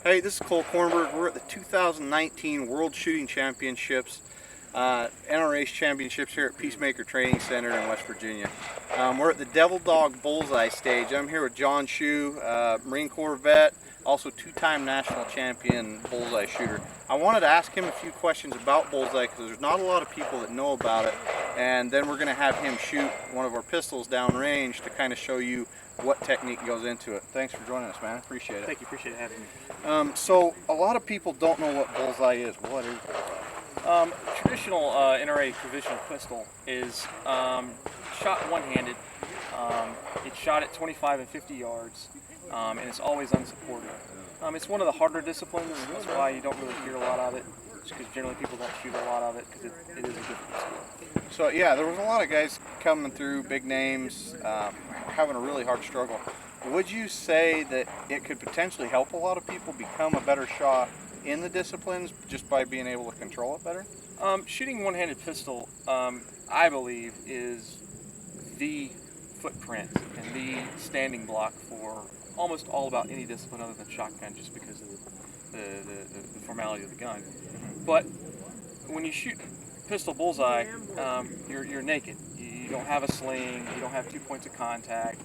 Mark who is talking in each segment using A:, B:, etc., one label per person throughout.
A: Hey, this is Cole Kornberg. We're at the 2019 World Shooting Championships, NRA Championships here at Peacemaker Training Center in West Virginia. We're at the Devil Dog Bullseye stage. I'm here with Jon Shue, Marine Corps vet, also two-time national champion bullseye shooter. I wanted to ask him a few questions about bullseye because there's not a lot of people that know about it, and then we're going to have him shoot one of our pistols downrange to kind of show you what technique goes into it. Thanks for joining us, man. Appreciate it.
B: Thank you. Appreciate having me.
A: So a lot of people don't know what bullseye is. What is bullseye?
B: Traditional NRA traditional pistol is shot one-handed. It's shot at 25 and 50 yards, and it's always unsupported. It's one of the harder disciplines. That's why you don't really hear a lot of it. Just because generally people don't shoot a lot of it because it is a difficult skill.
A: So yeah, there was a lot of guys coming through, big names, having a really hard struggle. Would you say that it could potentially help a lot of people become a better shot in the disciplines just by being able to control it better?
B: Shooting one-handed pistol, I believe, is the footprint and the standing block for almost all about any discipline other than shotgun, just because of the formality of the gun. But when you shoot pistol bullseye, you're naked. You don't have a sling. You don't have 2 points of contact.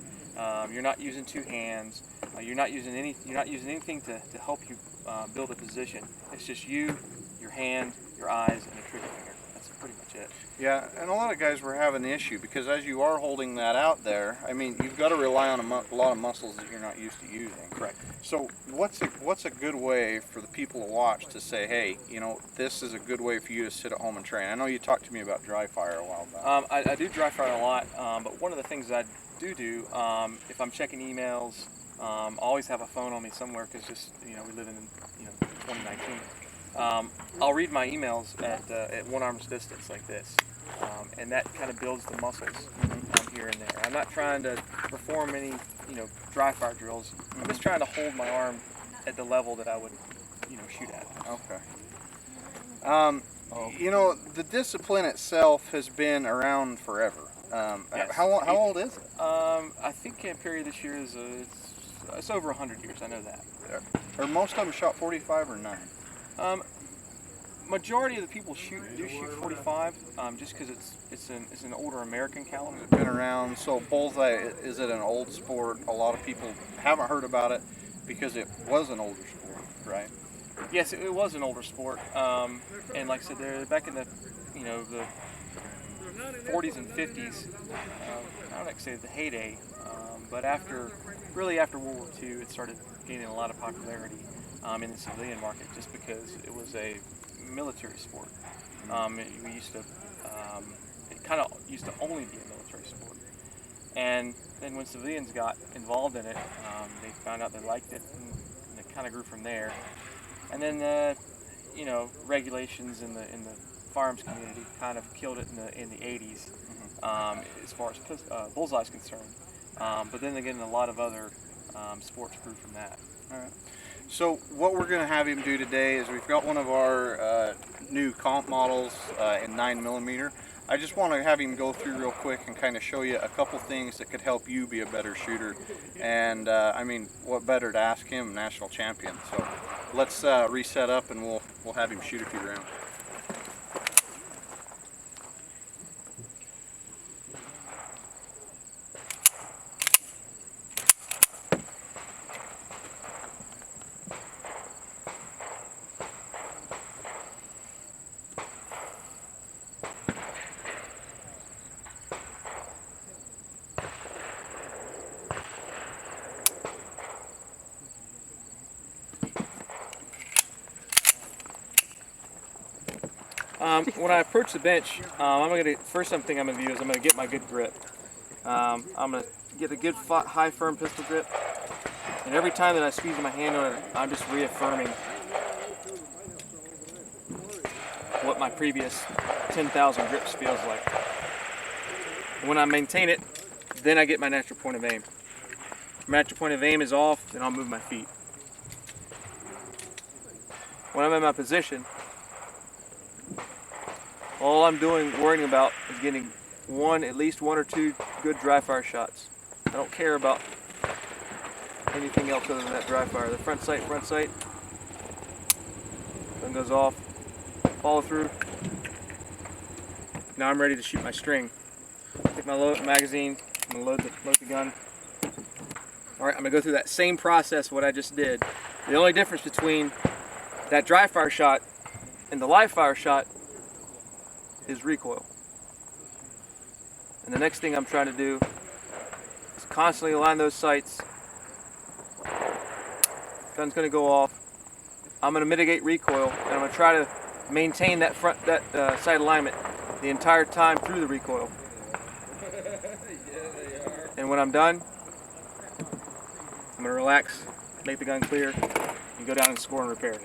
B: You're not using two hands. You're not using anything to help you build a position. It's just you, your hand, your eyes, and a trigger finger. That's pretty much it.
A: Yeah, and a lot of guys were having the issue because as you are holding that out there, I mean, you've got to rely on a lot of muscles that you're not used to using.
B: Correct.
A: So what's a good way for the people to watch to say, hey, you know, this is a good way for you to sit at home and train? I know you talked to me about dry fire a while back.
B: I do dry fire a lot, but one of the things I do if I'm checking emails, I always have a phone on me somewhere because we live in 2019. I'll read my emails at one arm's distance like this, and that kind of builds the muscles here and there. I'm not trying to perform any dry fire drills. I'm just trying to hold my arm at the level that I would shoot at.
A: Okay. The discipline itself has been around forever.
B: Yes.
A: How old is it?
B: I think Camp Perry this year is it's over 100 years. I know that.
A: Are most of them shot 45 or 9?
B: Majority of the people do shoot 45, just because it's an older American caliber.
A: It's been around. So bullseye, is it an old sport? A lot of people haven't heard about it because it was an older sport, right?
B: Yes, it was an older sport, and like I said, they're back in the the 40s and 50s. I don't like to say the heyday, but after World War II, it started gaining a lot of popularity in the civilian market, just because it was a military sport. It kind of used to only be a military sport, and then when civilians got involved in it, they found out they liked it, and it kind of grew from there. And then regulations in the firearms community kind of killed it in the 80s, as far as bullseye is concerned. But then again, a lot of other sports grew from that.
A: All right. So what we're going to have him do today is we've got one of our new comp models in 9mm. I just want to have him go through real quick and kind of show you a couple things that could help you be a better shooter. And I mean, what better to ask him, national champion. So let's reset up and we'll have him shoot a few rounds.
B: When I approach the bench, first thing I'm going to do is I'm going to get my good grip. I'm going to get a good high firm pistol grip, and every time that I squeeze my hand on it, I'm just reaffirming what my previous 10,000 grips feels like. When I maintain it, then I get my natural point of aim. My natural point of aim is off, then I'll move my feet. When I'm in my position, all I'm worrying about is getting at least one or two good dry fire shots. I don't care about anything else other than that dry fire. The front sight, Gun goes off. Follow through. Now I'm ready to shoot my string. Take my magazine. I'm gonna load the gun. All right, I'm gonna go through that same process what I just did. The only difference between that dry fire shot and the live fire shot is recoil. And the next thing I'm trying to do is constantly align those sights. Gun's gonna go off. I'm gonna mitigate recoil, and I'm gonna try to maintain that sight alignment the entire time through the recoil. And when I'm done, I'm gonna relax, make the gun clear, and go down and score and repair.